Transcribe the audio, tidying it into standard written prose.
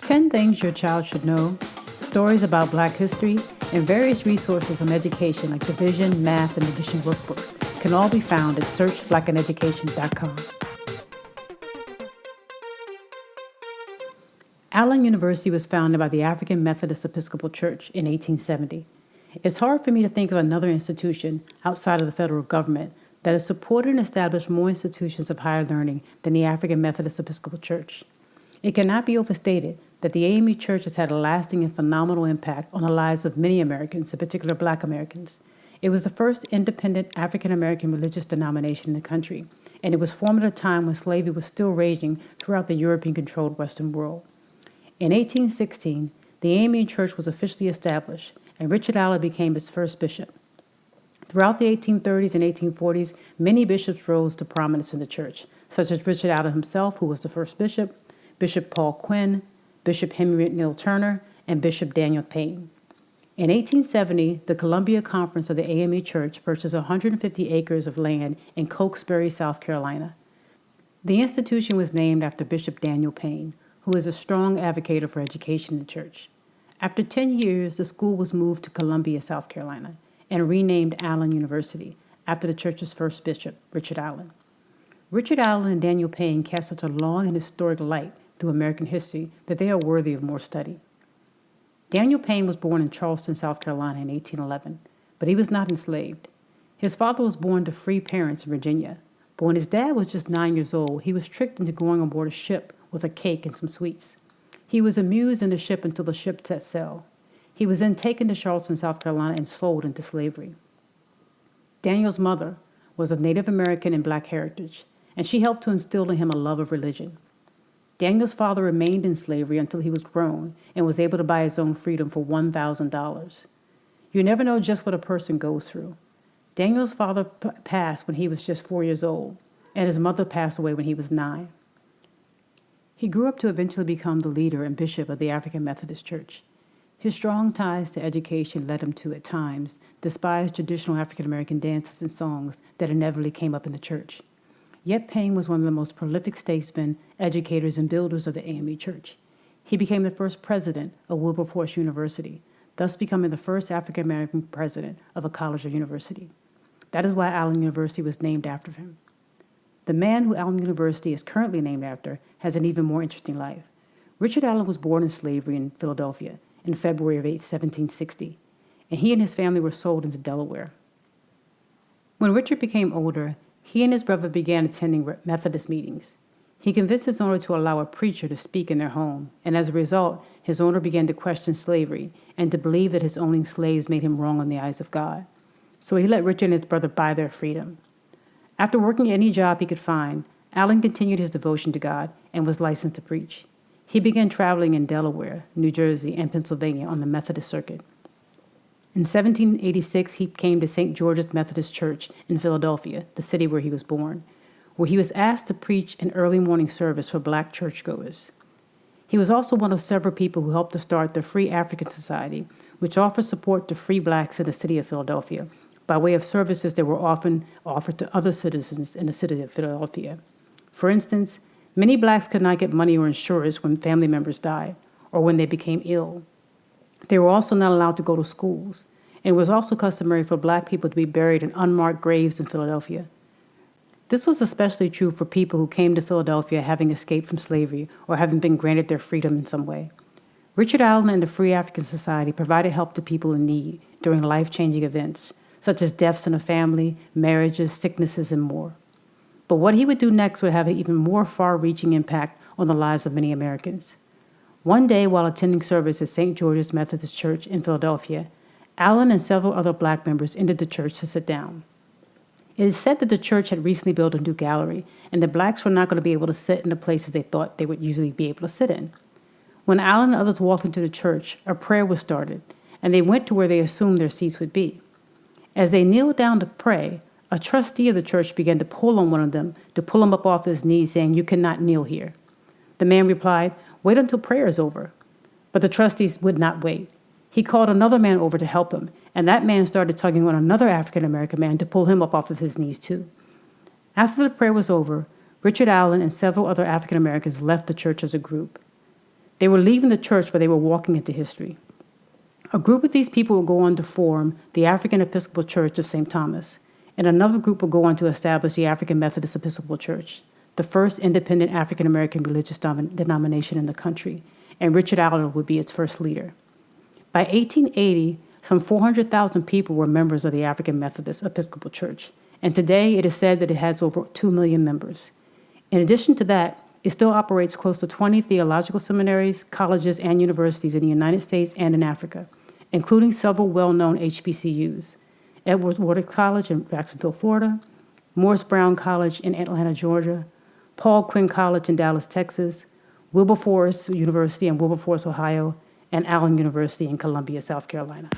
10 things your child should know, stories about Black history, and various resources on education like division, math, and addition workbooks can all be found at searchblackineducation.com. Allen University was founded by the African Methodist Episcopal Church in 1870. It's hard for me to think of another institution outside of the federal government that has supported and established more institutions of higher learning than the African Methodist Episcopal Church. It cannot be overstated that the AME Church has had a lasting and phenomenal impact on the lives of many Americans, in particular Black Americans. It was the first independent African-American religious denomination in the country, and it was formed at a time when slavery was still raging throughout the European-controlled Western world. In 1816, the AME Church was officially established, and Richard Allen became its first bishop. Throughout the 1830s and 1840s, many bishops rose to prominence in the church, such as Richard Allen himself, who was the first bishop, Bishop Paul Quinn, Bishop Henry Neal Turner, and Bishop Daniel Payne. In 1870, the Columbia Conference of the AME Church purchased 150 acres of land in Cokesbury, South Carolina. The institution was named after Bishop Daniel Payne, who is a strong advocate for education in the church. After 10 years, the school was moved to Columbia, South Carolina, and renamed Allen University after the church's first bishop, Richard Allen. Richard Allen and Daniel Payne cast such a long and historic light through American history that they are worthy of more study. Daniel Payne was born in Charleston, South Carolina in 1811, but he was not enslaved. His father was born to free parents in Virginia, but when his dad was just 9 years old, he was tricked into going on board a ship with a cake and some sweets. He was amused in the ship until the ship set sail. He was then taken to Charleston, South Carolina, and sold into slavery. Daniel's mother was of Native American and Black heritage, and she helped to instill in him a love of religion. Daniel's father remained in slavery until he was grown and was able to buy his own freedom for $1,000. You never know just what a person goes through. Daniel's father passed when he was just 4 years old, and his mother passed away when he was 9. He grew up to eventually become the leader and bishop of the African Methodist Church. His strong ties to education led him to, at times, despise traditional African American dances and songs that inevitably came up in the church. Yet Payne was one of the most prolific statesmen, educators, and builders of the AME Church. He became the first president of Wilberforce University, thus becoming the first African American president of a college or university. That is why Allen University was named after him. The man who Allen University is currently named after has an even more interesting life. Richard Allen was born in slavery in Philadelphia in February of 1760, and he and his family were sold into Delaware. When Richard became older, he and his brother began attending Methodist meetings. He convinced his owner to allow a preacher to speak in their home, and as a result, his owner began to question slavery and to believe that his owning slaves made him wrong in the eyes of God. So he let Richard and his brother buy their freedom. After working any job he could find, Allen continued his devotion to God and was licensed to preach. He began traveling in Delaware, New Jersey, and Pennsylvania on the Methodist circuit. In 1786, he came to St. George's Methodist Church in Philadelphia, the city where he was born, where he was asked to preach an early morning service for Black churchgoers. He was also one of several people who helped to start the Free African Society, which offers support to free Blacks in the city of Philadelphia, by way of services that were often offered to other citizens in the city of Philadelphia. For instance, many Blacks could not get money or insurance when family members died or when they became ill. They were also not allowed to go to schools, and it was also customary for Black people to be buried in unmarked graves in Philadelphia. This was especially true for people who came to Philadelphia having escaped from slavery or having been granted their freedom in some way. Richard Allen and the Free African Society provided help to people in need during life-changing events, such as deaths in a family, marriages, sicknesses, and more. But what he would do next would have an even more far-reaching impact on the lives of many Americans. One day, while attending service at St. George's Methodist Church in Philadelphia, Allen and several other Black members entered the church to sit down. It is said that the church had recently built a new gallery, and the Blacks were not going to be able to sit in the places they thought they would usually be able to sit in. When Allen and others walked into the church, a prayer was started, and they went to where they assumed their seats would be. As they kneeled down to pray, a trustee of the church began to pull on one of them to pull him up off his knees, saying, "You cannot kneel here." The man replied, "Wait until prayer is over." But the trustees would not wait. He called another man over to help him, and that man started tugging on another African-American man to pull him up off of his knees too. After the prayer was over, Richard Allen and several other African-Americans left the church as a group. They were leaving the church, but they were walking into history. A group of these people would go on to form the African Episcopal Church of St. Thomas, and another group would go on to establish the African Methodist Episcopal Church, the first independent African-American religious denomination in the country, and Richard Allen would be its first leader. By 1880, some 400,000 people were members of the African Methodist Episcopal Church, and today it is said that it has over 2 million members. In addition to that, it still operates close to 20 theological seminaries, colleges, and universities in the United States and in Africa, including several well-known HBCUs: Edwards Warwick College in Jacksonville, Florida, Morris Brown College in Atlanta, Georgia, Paul Quinn College in Dallas, Texas, Wilberforce University in Wilberforce, Ohio, and Allen University in Columbia, South Carolina.